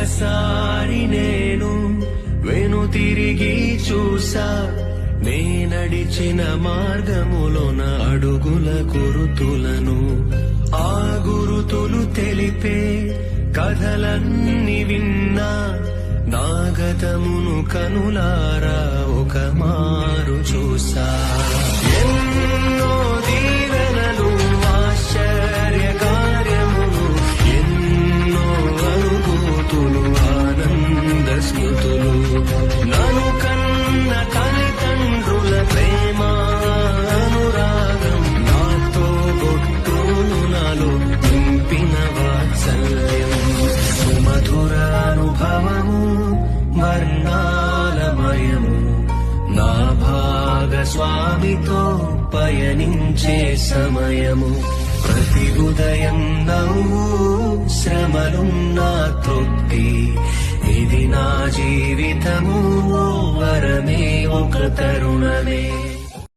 ఒక్కసారి నేను వెనుతిరిగి చూసా, నే నడిచిన మార్గములోన అడుగుల గురుతులను. ఆ గురుతులు తెలిపే కథలన్నీ విన్నా, నా గతమును కనులారా ఒక మారు చూసా. ఎన్నో దీవెనలు, ఆశ్చర్య కార్యములు, ఎన్నో అనుభూతులు, ఆనంద స్మృతులు, నన్ను కన్న తల్లిదండ్రుల ప్రేమ అనురాగం, నాతో గొట్టును నాలో నింపిన వాత్సల్యం, సుమధుర అనుభవము వర్ణాలమయము, నా భాగస్వామితో పయనించే సమయము. ప్రతి ఉదయం నవ్వు, శ్రమలున్నా తృప్తి, ఇది నా జీవితము, ఓ వరమే ఒక తరుణమే.